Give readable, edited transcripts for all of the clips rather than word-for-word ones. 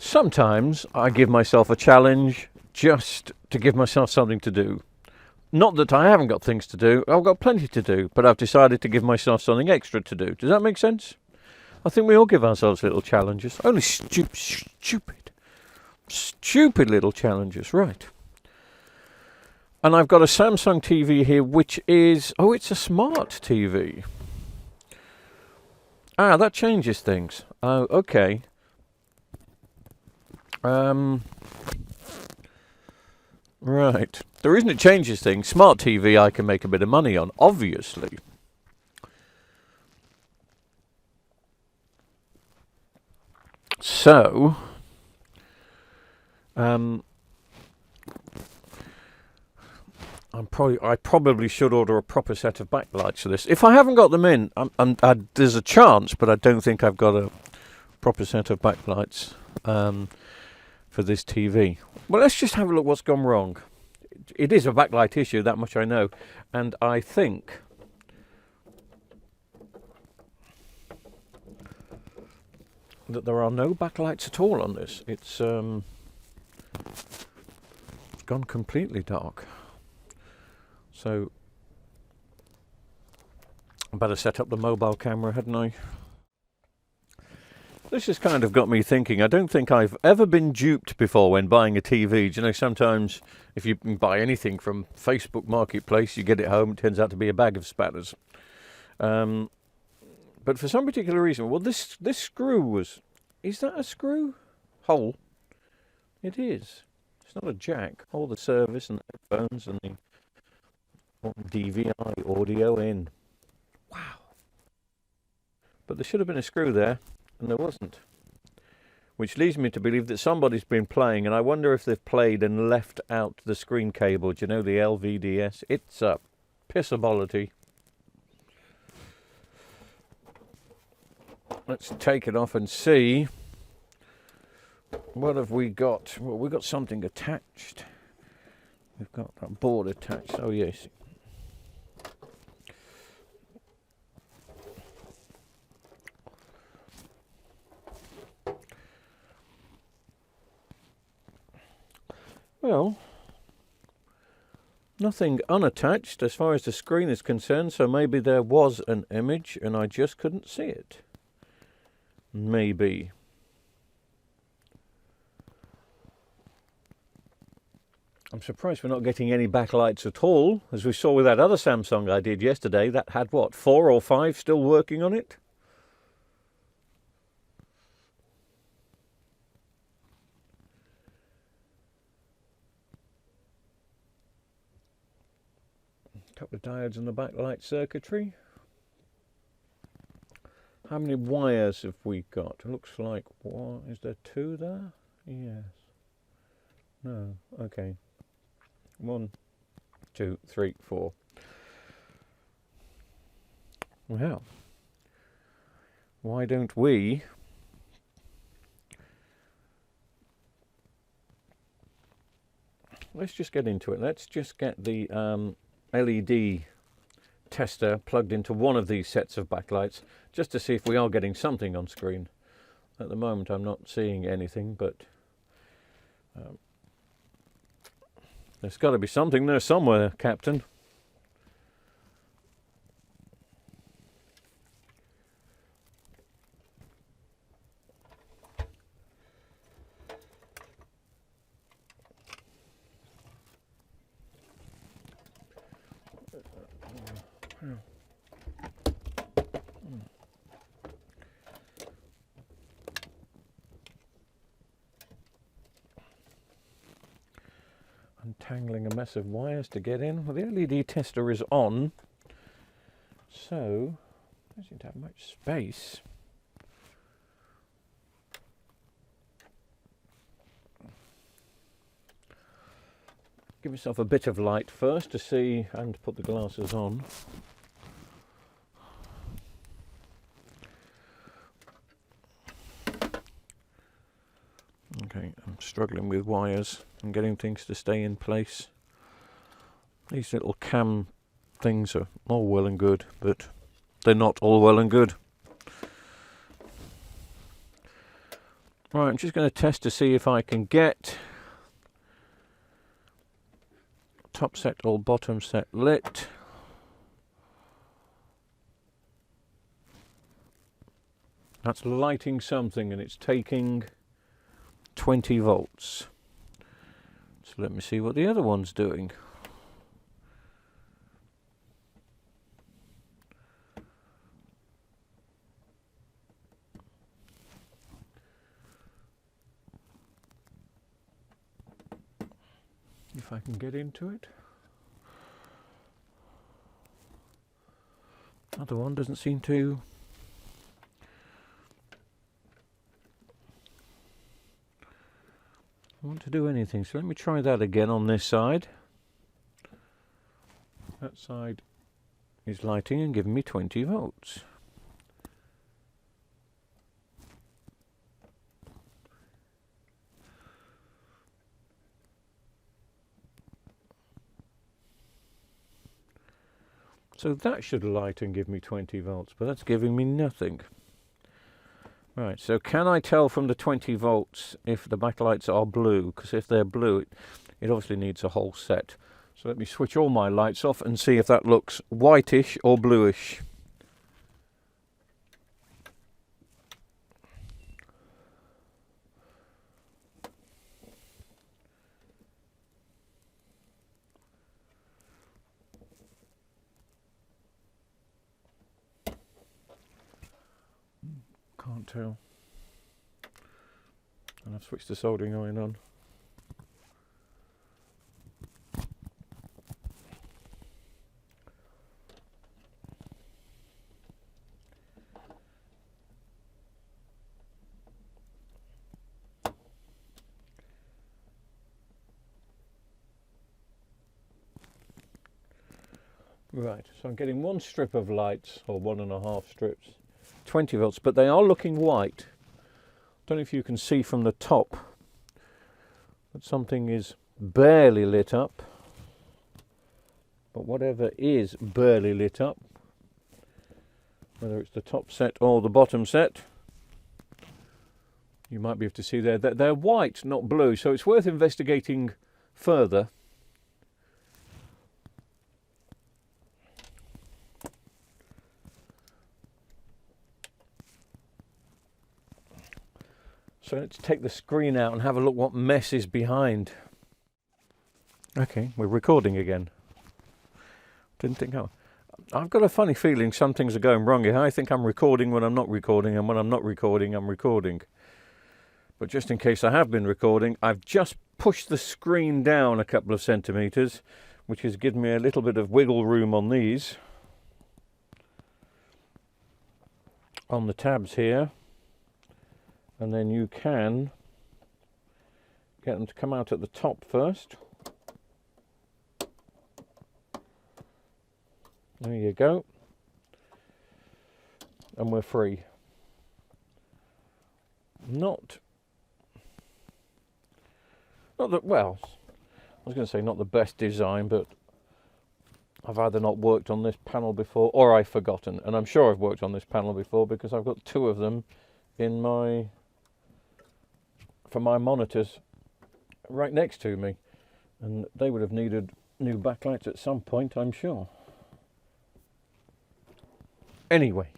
Sometimes I give myself a challenge just to give myself something to do. Not that I haven't got things to do, I've got plenty to do, but I've decided to give myself something extra to do. Does that make sense? I think we all give ourselves little challenges. Only stupid little challenges, right. And I've got a Samsung TV here, which is, it's a smart TV. That changes things. Oh, okay. Right. The reason it changes things, smart TV I can make a bit of money on, obviously. So, I probably should order a proper set of backlights for this. If I haven't got them in, there's a chance, but I don't think I've got a proper set of backlights for this TV. Well, let's just have a look what's gone wrong. It is a backlight issue, that much I know. And I think that there are no backlights at all on this. It's gone completely dark. So I better set up the mobile camera, hadn't I? This has kind of got me thinking. I don't think I've ever been duped before when buying a TV. Do you know, sometimes if you buy anything from Facebook Marketplace, you get it home, it turns out to be a bag of spatters. But for some particular reason, well, this screw was... Is that a screw? Hole? It is. It's not a jack. All the service and the headphones and the DVI audio in. Wow. But there should have been a screw there, and there wasn't. Which leads me to believe that somebody's been playing, and I wonder if they've played and left out the screen cable. Do you know, the LVDS? It's a pissabolity. Let's take it off and see. What have we got? Well, we've got something attached. We've got that board attached. Oh, yes. Well, nothing unattached as far as the screen is concerned, so maybe there was an image and I just couldn't see it. Maybe. I'm surprised we're not getting any backlights at all, as we saw with that other Samsung I did yesterday. That had, what, 4 or 5 still working on it? A couple of diodes in the backlight circuitry. How many wires have we got? It looks like, what, is there 2 there? Yes. No, okay. 1, 2, 3, 4. Well, why don't we let's just get into it. Let's just get the LED tester plugged into one of these sets of backlights just to see if we are getting something on screen. At the moment I'm not seeing anything, but there's got to be something there somewhere, Captain. Untangling a mess of wires to get in. Well, the LED tester is on, so it doesn't have much space. Give yourself a bit of light first to see, and put the glasses on. Okay, I'm struggling with wires and getting things to stay in place. These little cam things are all well and good, but they're not all well and good. Right, I'm just going to test to see if I can get top set or bottom set lit. That's lighting something and it's taking 20 volts. So let me see what the other one's doing. If I can get into it. Other one doesn't seem to want to do anything, so let me try that again on this side. That side is lighting and giving me 20 volts. So that should light and give me 20 volts, but that's giving me nothing. Right, so can I tell from the 20 volts if the backlights are blue? Because if they're blue, it obviously needs a whole set. So let me switch all my lights off and see if that looks whitish or bluish. Can't tell. And I've switched the soldering iron on. Right, so I'm getting one strip of lights, or 1.5 strips, 20 volts, but they are looking white. Don't know if you can see from the top that something is barely lit up, but whatever is barely lit up, whether it's the top set or the bottom set, you might be able to see there that they're white, not blue, so it's worth investigating further. So let's take the screen out and have a look what mess is behind. Okay, we're recording again. Didn't think I've got a funny feeling some things are going wrong here. I think I'm recording when I'm not recording, and when I'm not recording, I'm recording. But just in case I have been recording, I've just pushed the screen down a couple of centimetres, which has given me a little bit of wiggle room on these. On the tabs here. And then you can get them to come out at the top first. There you go. And we're free. Not that, well, I was going to say not the best design, but I've either not worked on this panel before or I've forgotten. And I'm sure I've worked on this panel before because I've got 2 of them in for my monitors right next to me, and they would have needed new backlights at some point, I'm sure. Anyway,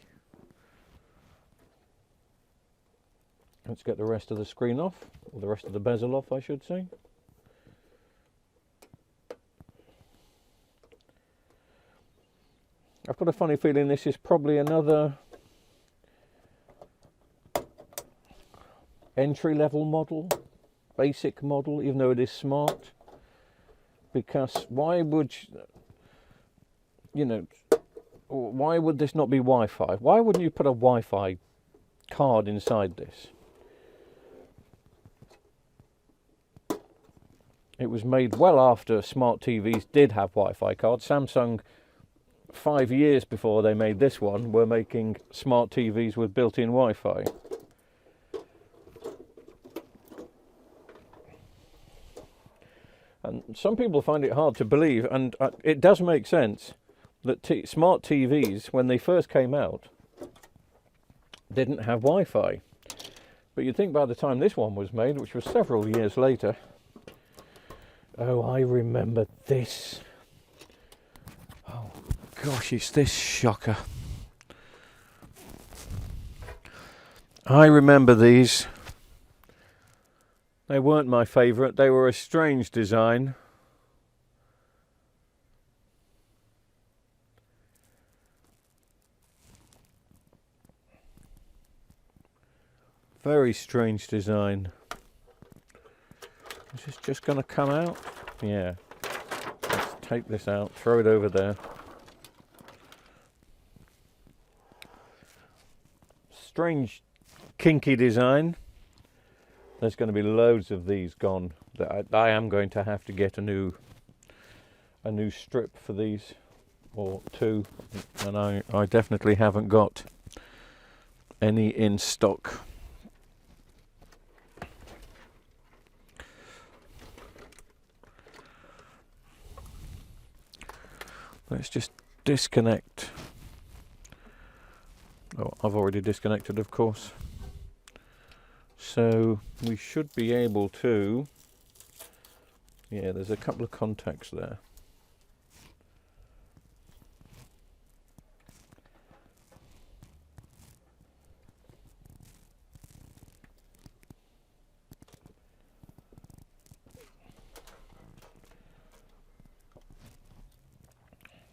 let's get the rest of the screen off, or the rest of the bezel off, I should say. I've got a funny feeling this is probably another entry-level model, basic model, even though it is smart. Because why would why would this not be Wi-Fi? Why wouldn't you put a Wi-Fi card inside this? It was made well after smart TVs did have Wi-Fi cards. Samsung, 5 years before they made this one, were making smart TVs with built-in Wi-Fi. And some people find it hard to believe, and it does make sense, that smart TVs, when they first came out, didn't have Wi-Fi. But you'd think by the time this one was made, which was several years later... Oh, I remember this. Oh, gosh, it's this shocker. I remember these. They weren't my favourite. They were a strange design. Very strange design. Is this just going to come out? Yeah. Let's take this out, throw it over there. Strange, kinky design. There's going to be loads of these gone. That I am going to have to get a new strip for these, or two, and I definitely haven't got any in stock. Let's just disconnect. Oh, I've already disconnected, of course. So we should be able to... Yeah, there's a couple of contacts there.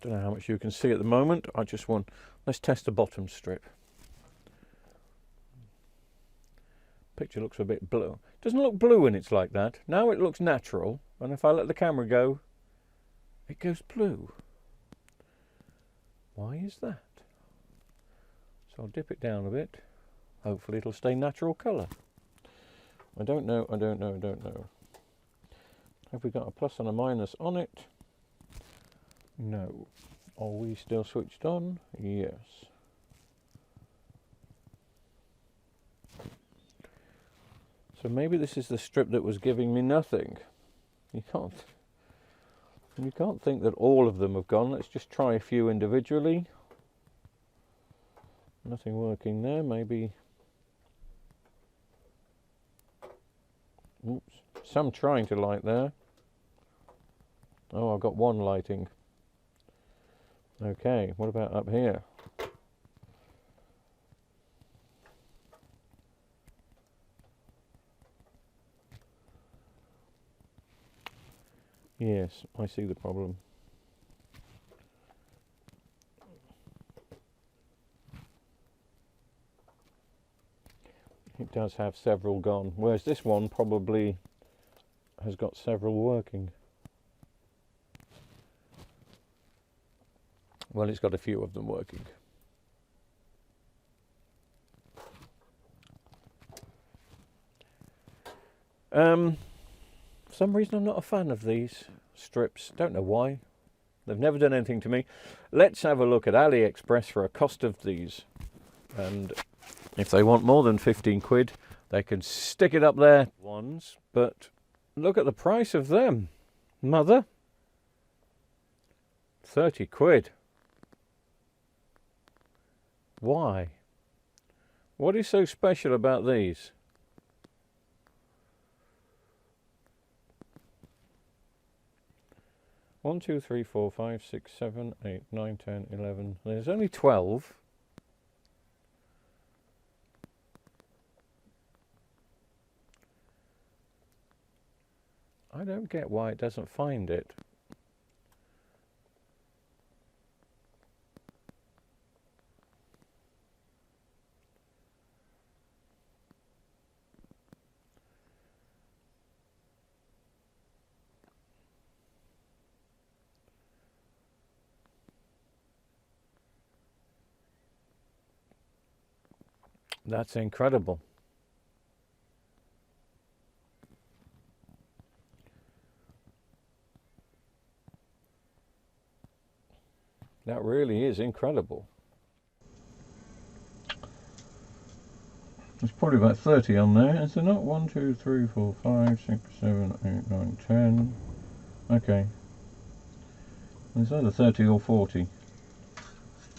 Don't know how much you can see at the moment. I just want... Let's test the bottom strip. Picture looks a bit blue. Doesn't look blue when it's like that. Now it looks natural, and if I let the camera go, it goes blue. Why is that? So I'll dip it down a bit. Hopefully it'll stay natural colour. I don't know. Have we got a plus and a minus on it? No. Are we still switched on? Yes. So maybe this is the strip that was giving me nothing. You can't think that all of them have gone. Let's just try a few individually. Nothing working there. Maybe... Oops. Some trying to light there. Oh, I've got one lighting. Okay, what about up here? Yes, I see the problem. It does have several gone, whereas this one probably has got several working. Well, it's got a few of them working. For some reason I'm not a fan of these strips. Don't know why. They've never done anything to me. Let's have a look at AliExpress for a cost of these. And if they want more than 15 quid, they can stick it up there. Ones, but look at the price of them. Mother. 30 quid. Why? What is so special about these? One, two, three, 4, 5, 6, 7, 8, 9, 10, 11. There's only 12. I don't get why it doesn't find it. That's incredible. That really is incredible. There's probably about 30 on there, is there not? 1, 2, 3, 4, 5, 6, 7, 8, 9, 10. Okay. There's either 30 or 40.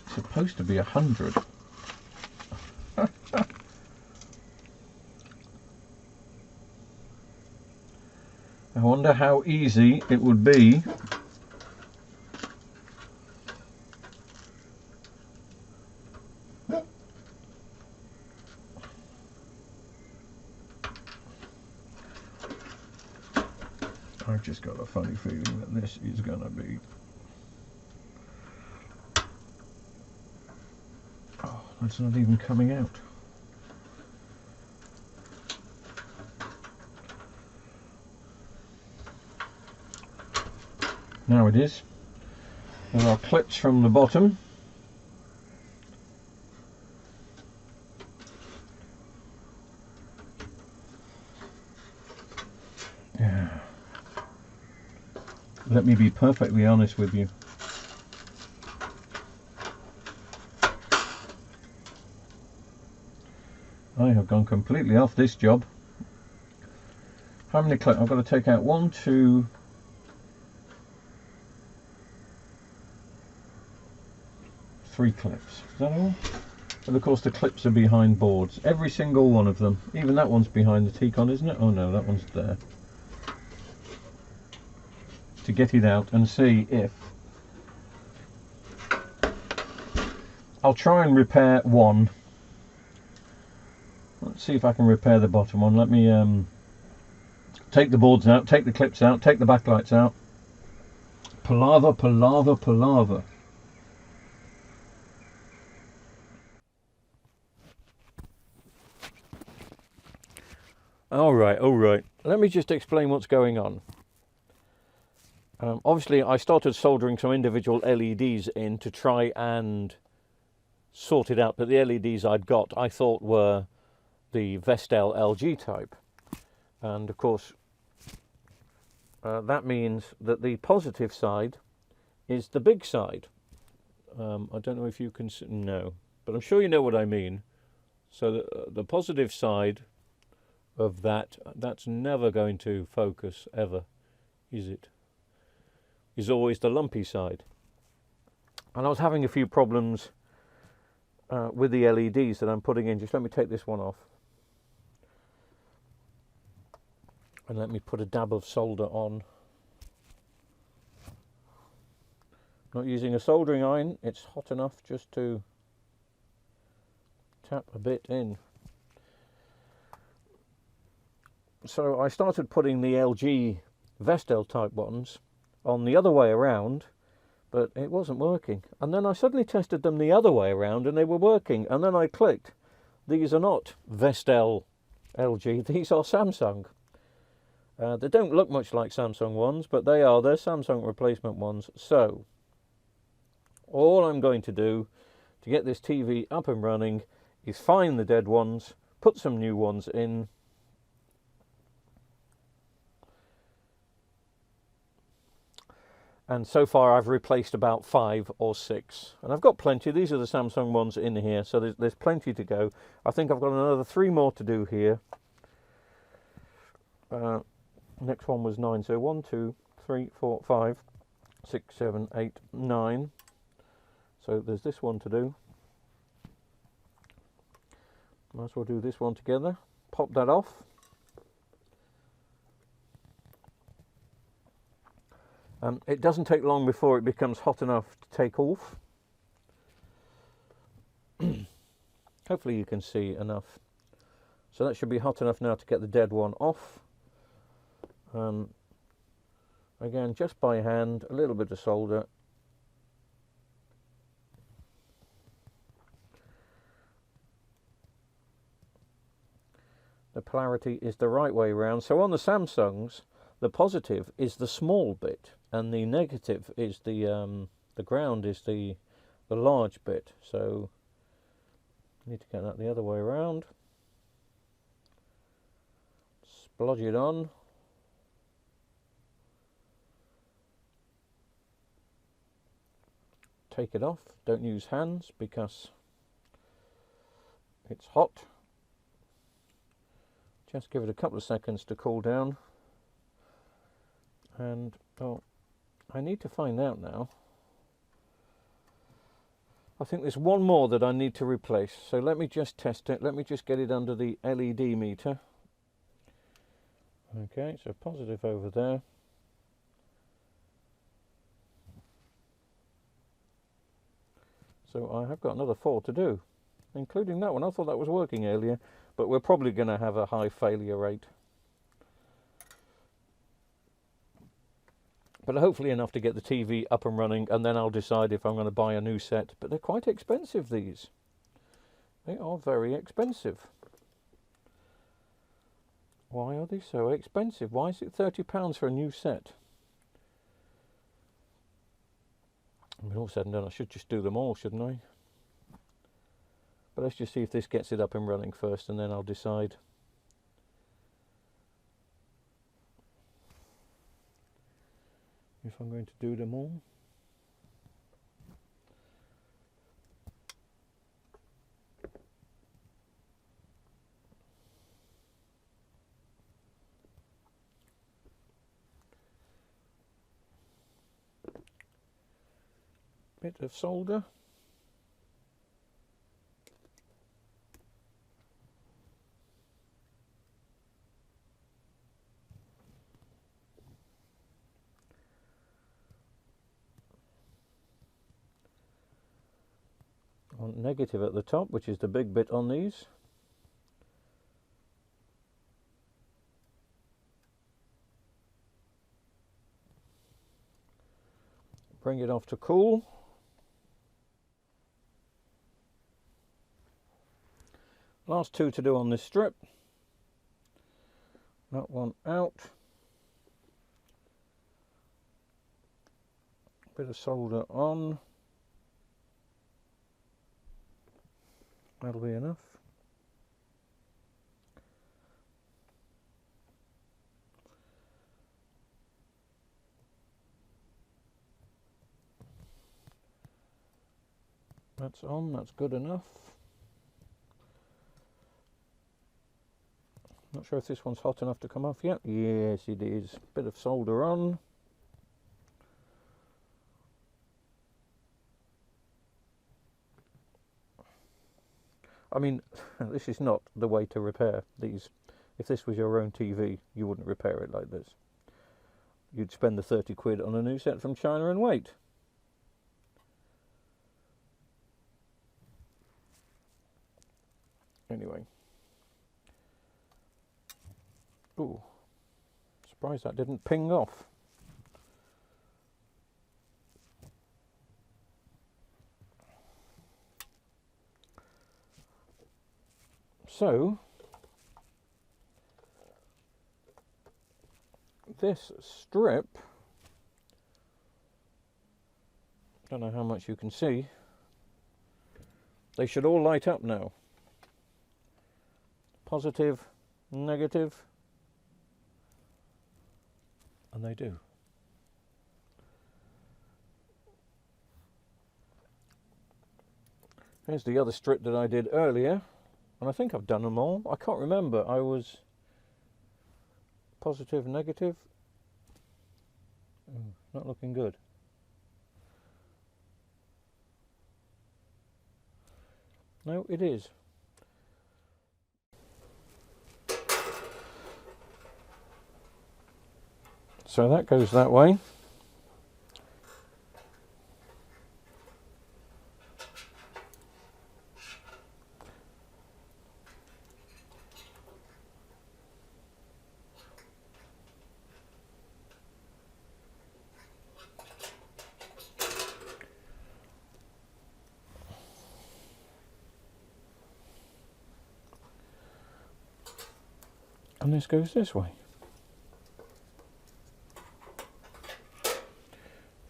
It's supposed to be 100. I wonder how easy it would be I've just got a funny feeling that this is going to be... Oh, that's not even coming out. Now it is. There are clips from the bottom. Yeah. Let me be perfectly honest with you. I have gone completely off this job. How many clips? I've got to take out 1, 2, 3 clips. Is that all? And of course the clips are behind boards. Every single one of them. Even that one's behind the T-con, isn't it? Oh no, that one's there. To get it out and see if... I'll try and repair one. Let's see if I can repair the bottom one. Let me take the boards out, take the clips out, take the backlights out. Palaver, palaver, palaver. All right. Let me just explain what's going on. Obviously, I started soldering some individual LEDs in to try and sort it out, but the LEDs I'd got I thought were the Vestel LG type. And of course, that means that the positive side is the big side. I don't know if you can see, no, but I'm sure you know what I mean. So the positive side of that's never going to focus ever, is it? Is always the lumpy side. And I was having a few problems with the LEDs that I'm putting in. Just let me take this one off. And let me put a dab of solder on. Not using a soldering iron, it's hot enough just to tap a bit in. So I started putting the LG Vestel type ones on the other way around, but it wasn't working. And then I suddenly tested them the other way around and they were working. And then I clicked, these are not Vestel LG, these are Samsung. They don't look much like Samsung ones, but they're Samsung replacement ones. So all I'm going to do to get this TV up and running is find the dead ones, put some new ones in, and so far I've replaced about 5 or 6, and I've got plenty. These are the Samsung ones in here, so there's plenty to go. I think I've got another 3 more to do here. Next one was 9, so 1, 2, 3, 4, 5, 6, 7, 8, 9. So there's this one to do. Might as well do this one together. Pop that off. It doesn't take long before it becomes hot enough to take off. Hopefully you can see enough. So that should be hot enough now to get the dead one off. Again, just by hand, a little bit of solder. The polarity is the right way around. So on the Samsungs, the positive is the small bit, and the negative is the ground is the large bit. So I need to get that the other way around. Splodge it on. Take it off. Don't use hands because it's hot. Just give it a couple of seconds to cool down. And oh, I need to find out now. I think there's one more that I need to replace. So let me just test it. Let me just get it under the LED meter. Okay, so positive over there. So I have got another 4 to do, including that one. I thought that was working earlier, but we're probably going to have a high failure rate. But hopefully enough to get the TV up and running, and then I'll decide if I'm going to buy a new set. But they're quite expensive, these. They are very expensive. Why are they so expensive? Why is it £30 for a new set? I mean, all said and done, I should just do them all, shouldn't I? But let's just see if this gets it up and running first, and then I'll decide. If I'm going to do them all. Bit of solder. On negative at the top, which is the big bit on these. Bring it off to cool. Last 2 to do on this strip. That one out. Bit of solder on. That'll be enough. That's on, that's good enough. Not sure if this one's hot enough to come off yet. Yes, it is. Bit of solder on. I mean, this is not the way to repair these. If this was your own TV, you wouldn't repair it like this. You'd spend the 30 quid on a new set from China and wait. Anyway. Ooh. Surprised that didn't ping off. So, this strip, don't know how much you can see, they should all light up now. Positive, negative, and they do. Here's the other strip that I did earlier. And I think I've done them all. I can't remember. I was positive, negative. Not looking good. No, it is. So that goes that way. And this goes this way.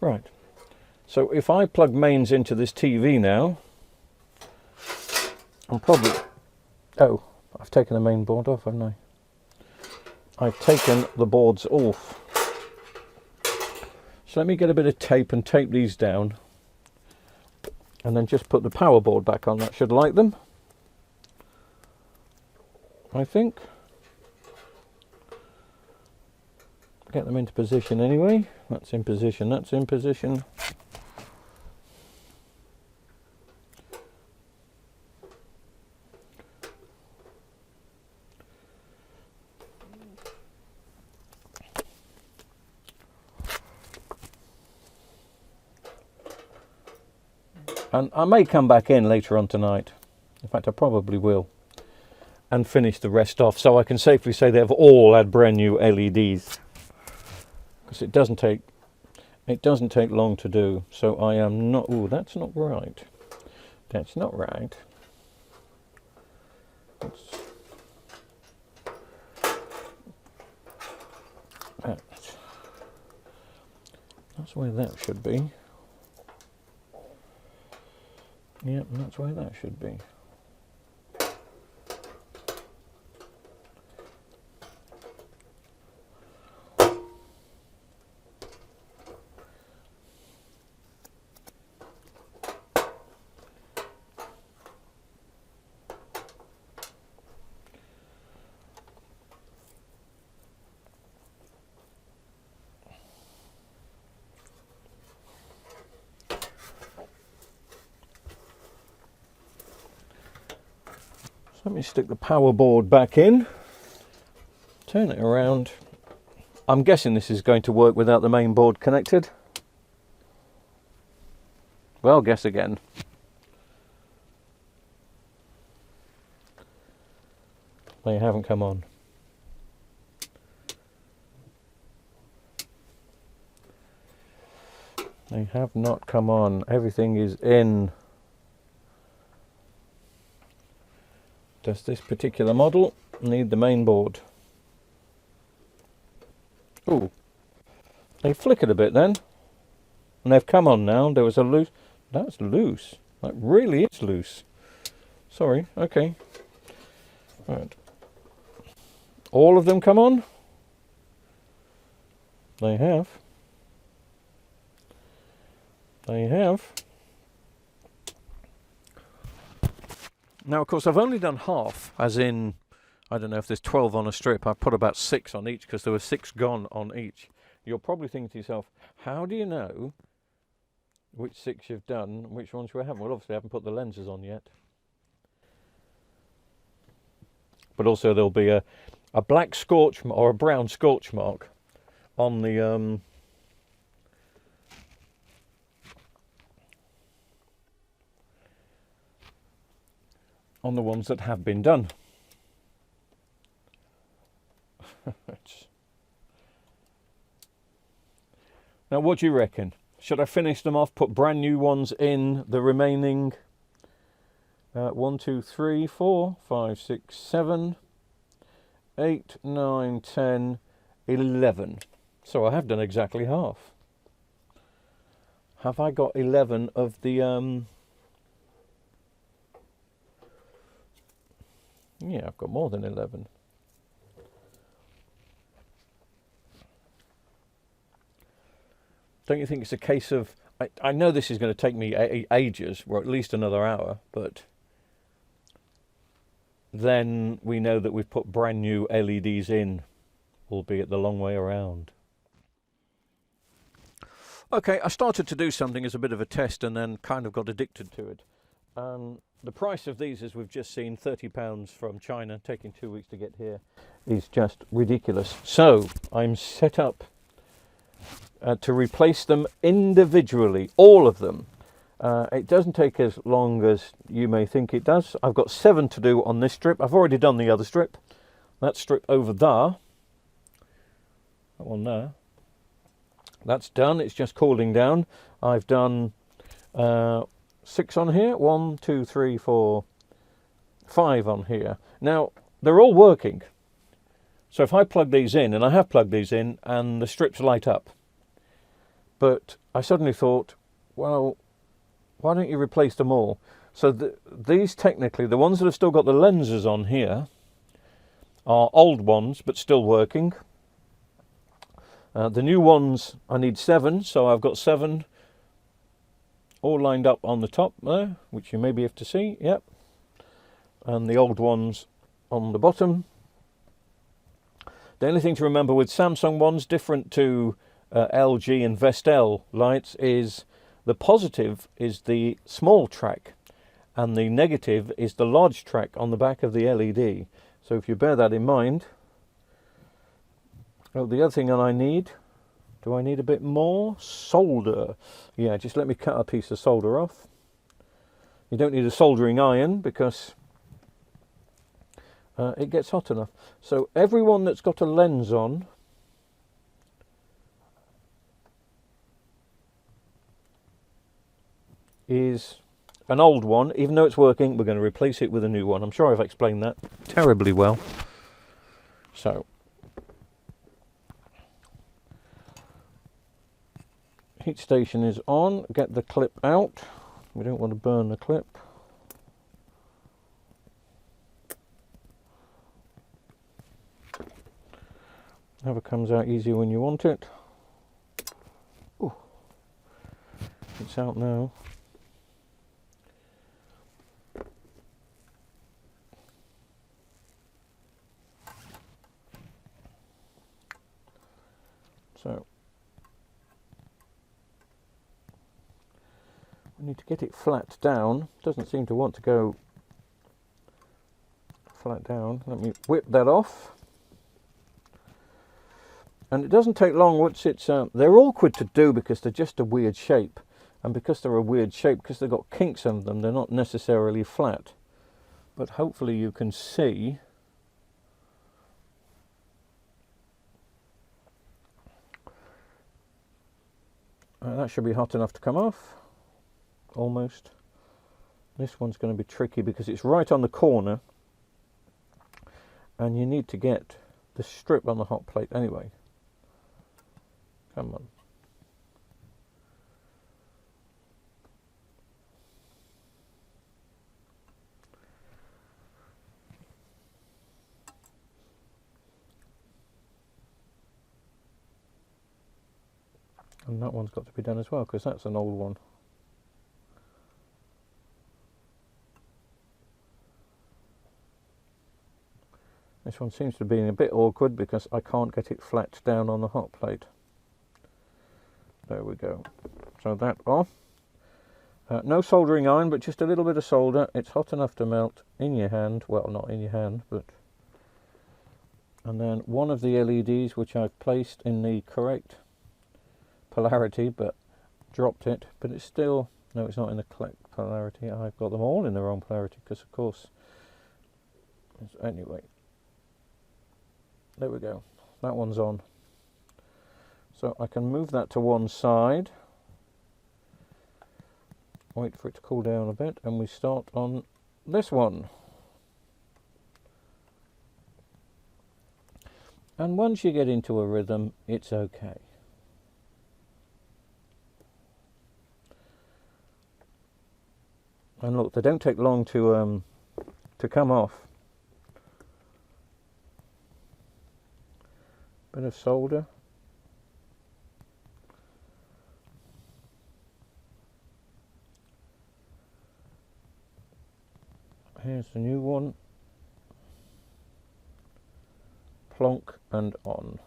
Right. So if I plug mains into this TV now, I'm probably... Oh, I've taken the main board off, haven't I? I've taken the boards off. So let me get a bit of tape and tape these down. And then just put the power board back on. That should light them, I think. Get them into position anyway. That's in position, that's in position. And I may come back in later on tonight. In fact, I probably will. And finish the rest off, so I can safely say they've all had brand new LEDs. Because it doesn't take long to do. So I am not. Oh, that's not right. That's not right. That's where that should be. Yep, that's where that should be. Let me stick the power board back in, turn it around. I'm guessing this is going to work without the main board connected. Well, guess again. They haven't come on. They have not come on. Everything is in. Does this particular model need the main board? Ooh, they flickered a bit then, and they've come on now. There was a loose. That's loose. That really is loose. Sorry. Okay. Right. All of them come on. They have. They have. Now, of course, I've only done half, as in, I don't know if there's 12 on a strip. I've put about 6 on each because there were 6 gone on each. You're probably thinking to yourself, how do you know which 6 you've done, which ones you haven't? Well, obviously, I haven't put the lenses on yet. But also, there'll be a black scorch or a brown scorch mark on the ones that have been done. Now, what do you reckon? Should I finish them off, put brand new ones in the remaining 1, 2, 3, 4, 5, 6, 7, 8, 9, 10, 11. So I have done exactly half. Have I got 11 of the yeah, I've got more than 11. Don't you think it's a case of... I know this is going to take me ages, or at least another hour, but then we know that we've put brand new LEDs in, albeit the long way around. Okay, I started to do something as a bit of a test and then kind of got addicted to it. The price of these, as we've just seen, £30 from China, taking 2 weeks to get here, is just ridiculous. So I'm set up to replace them individually, all of them. It doesn't take as long as you may think it does. I've got 7 to do on this strip. I've already done the other strip. That strip over there, that one there, that's done. It's just cooling down. I've done 6 on here. 1, 2, 3, 4, 5 on here. Now, they're all working. So if I plug these in, and I have plugged these in, and the strips light up. But I suddenly thought, well, why don't you replace them all? So these, technically, the ones that have still got the lenses on here are old ones, but still working. The new ones, I need 7, so I've got 7 all lined up on the top there, which you may be able to see, yep. And the old ones on the bottom. The only thing to remember with Samsung ones, different to LG and Vestel lights, is the positive is the small track and the negative is the large track on the back of the LED. So if you bear that in mind. Oh, the other thing that I need, do I need a bit more? Solder. Yeah, just let me cut a piece of solder off. You don't need a soldering iron because it gets hot enough. So everyone that's got a lens on is an old one. Even though it's working, we're going to replace it with a new one. I'm sure I've explained that terribly well. So heat station is on. Get the clip out. We don't want to burn the clip. Never comes out easy when you want it. Ooh. It's out now. So we need to get it flat down. Doesn't seem to want to go flat down. Let me whip that off. And it doesn't take long once it's they're awkward to do because they're just a weird shape, and because they're a weird shape, because they've got kinks in them, they're not necessarily flat. But hopefully you can see that should be hot enough to come off, almost. This one's going to be tricky because it's right on the corner, and you need to get the strip on the hot plate anyway. Come on. And that one's got to be done as well, because that's an old one. This one seems to be a bit awkward because I can't get it flat down on the hot plate. There we go. So that off. No soldering iron, but just a little bit of solder. It's hot enough to melt in your hand. Well, not in your hand, but... And then one of the LEDs, which I've placed in the correct polarity, but dropped it. But it's still... No, it's not in the correct polarity. I've got them all in the wrong polarity, because, of course... Anyway. There we go. That one's on. So I can move that to one side, wait for it to cool down a bit, and we start on this one. And once you get into a rhythm, it's okay. And look, they don't take long to come off. Bit of solder. Here's the new one. Plonk and on.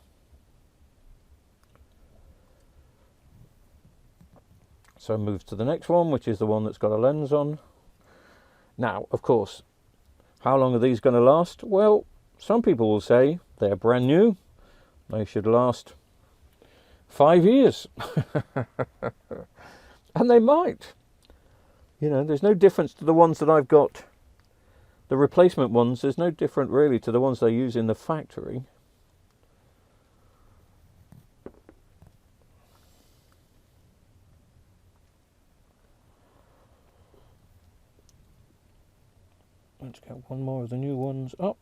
So move to the next one, which is the one that's got a lens on. Now, of course, how long are these going to last? Well, some people will say they're brand new. They should last 5 years. And they might. You know, there's no difference to the ones that I've got. The replacement ones, there's no different really to the ones they use in the factory. Let's get one more of the new ones up.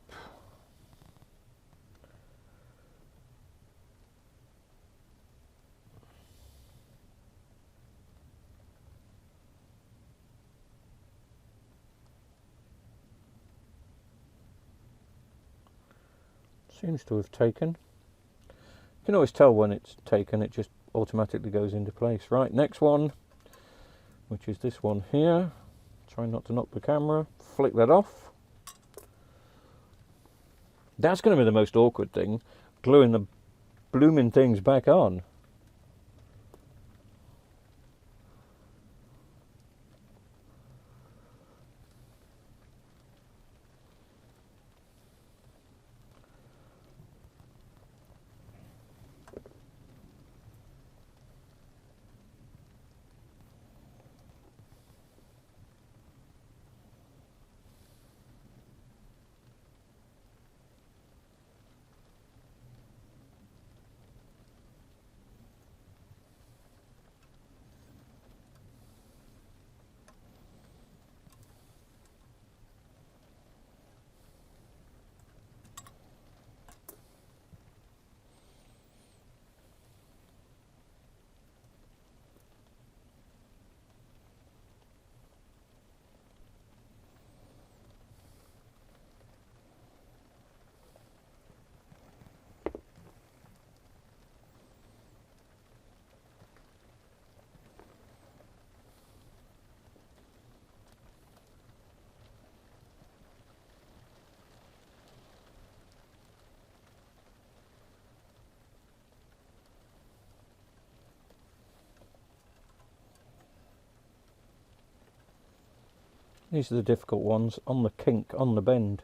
Seems to have taken. You can always tell when it's taken, it just automatically goes into place. Right, next one, which is this one here. Try not to knock the camera. Flick that off. That's going to be the most awkward thing, gluing the blooming things back on. These are the difficult ones, on the kink, on the bend.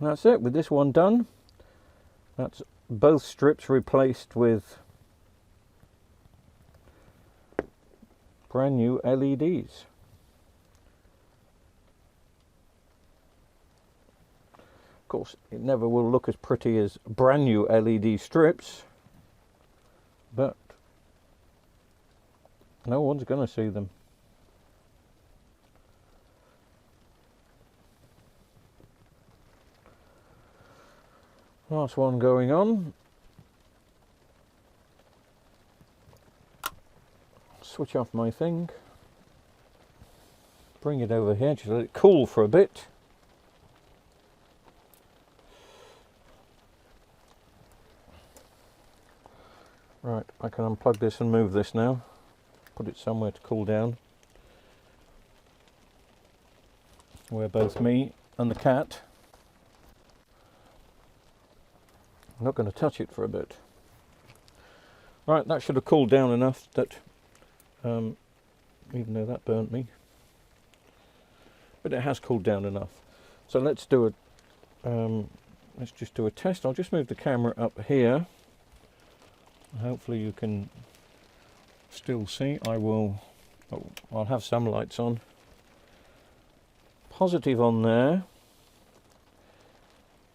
That's it, with this one done. That's both strips replaced with brand new LEDs. Of course, it never will look as pretty as brand new LED strips, but no one's going to see them. Last one going on. Switch off my thing. Bring it over here, just let it cool for a bit. Right, I can unplug this and move this now. Put it somewhere to cool down, where both me and the cat. I'm not going to touch it for a bit. Right, that should have cooled down enough that, even though that burnt me, but it has cooled down enough. So let's do let's just do a test. I'll just move the camera up here. Hopefully you can still see. I'll have some lights on. Positive on there,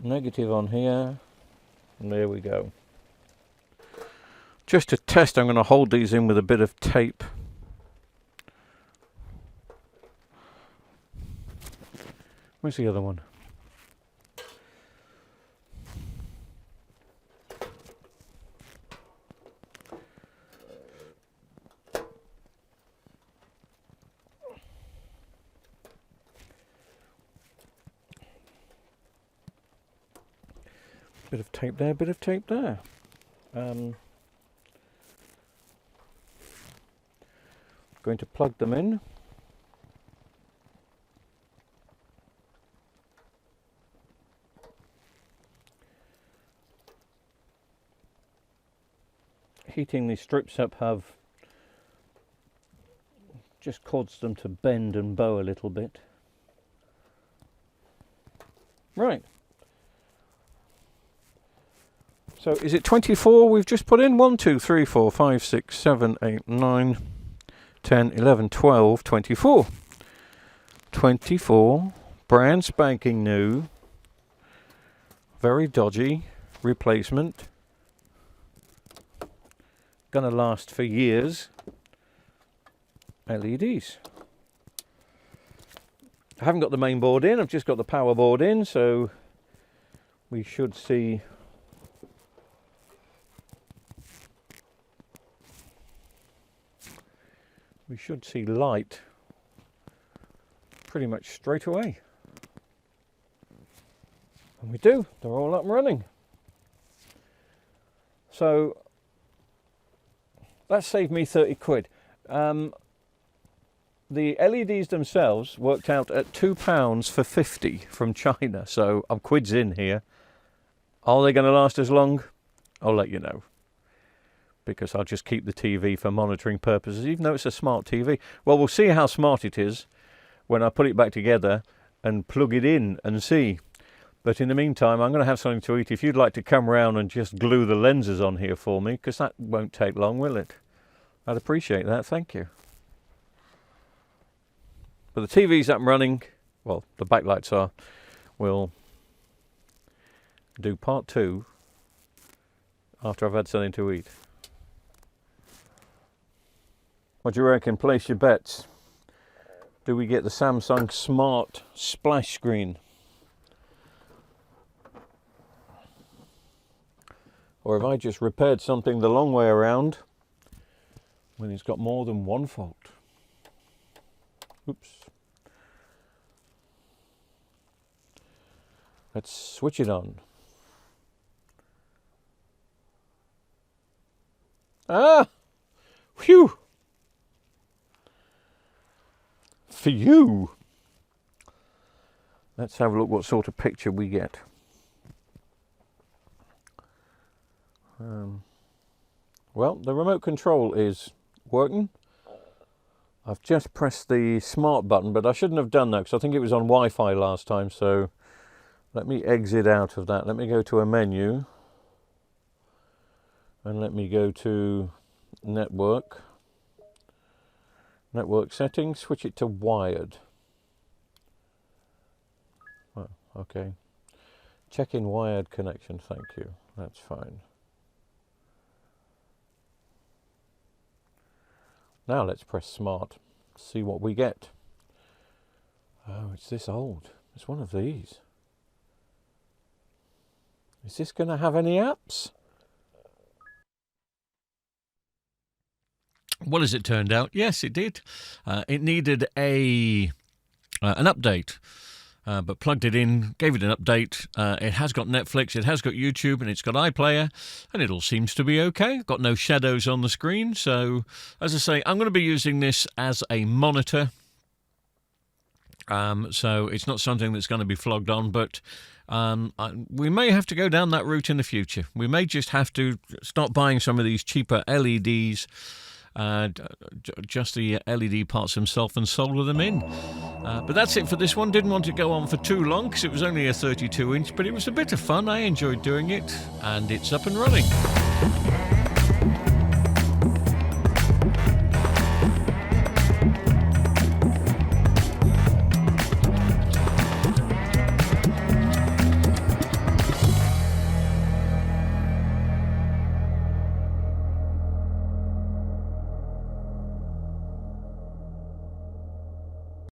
negative on here. And there we go. Just to test, I'm going to hold these in with a bit of tape. Where's the other one? Bit of tape there, bit of tape there. Going to plug them in. Heating these strips up have just caused them to bend and bow a little bit. Right. So is it 24 we've just put in? 1, 2, 3, 4, 5, 6, 7, 8, 9, 10, 11, 12, 24. 24 brand spanking new, very dodgy replacement. Gonna last for years. LEDs. I haven't got the main board in, I've just got the power board in, so we should see light pretty much straight away. And we do, they're all up and running. So that saved me 30 quid. The LEDs themselves worked out at £2 for 50 from China, so I'm quids in here. Are they going to last as long? I'll let you know, because I'll just keep the TV for monitoring purposes, even though it's a smart TV. Well, we'll see how smart it is when I put it back together and plug it in and see. But in the meantime, I'm going to have something to eat. If you'd like to come round and just glue the lenses on here for me, because that won't take long, will it? I'd appreciate that, thank you. But the TV's up and running. Well, the backlights are. We'll do part 2 after I've had something to eat. What do you reckon? Place your bets. Do we get the Samsung Smart splash screen? Or have I just repaired something the long way around when it's got more than one fault? Oops. Let's switch it on. Ah! Phew! For you! Let's have a look what sort of picture we get. Well, the remote control is working. I've just pressed the smart button, but I shouldn't have done that because I think it was on Wi-Fi last time, so let me exit out of that. Let me go to a menu and let me go to network settings, switch it to wired. Oh, okay. Check in wired connection, thank you. That's fine. Now let's press smart, see what we get. Oh, it's this old. It's one of these. Is this going to have any apps? Well, as it turned out, yes, it did. It needed an update, but plugged it in, gave it an update. It has got Netflix, it has got YouTube, and it's got iPlayer, and it all seems to be okay. Got no shadows on the screen, so as I say, I'm going to be using this as a monitor. So it's not something that's going to be flogged on, but we may have to go down that route in the future. We may just have to start buying some of these cheaper LEDs, just the LED parts themselves, and solder them in. But that's it for this one. Didn't want to go on for too long because it was only a 32-inch, but it was a bit of fun. I enjoyed doing it, and it's up and running.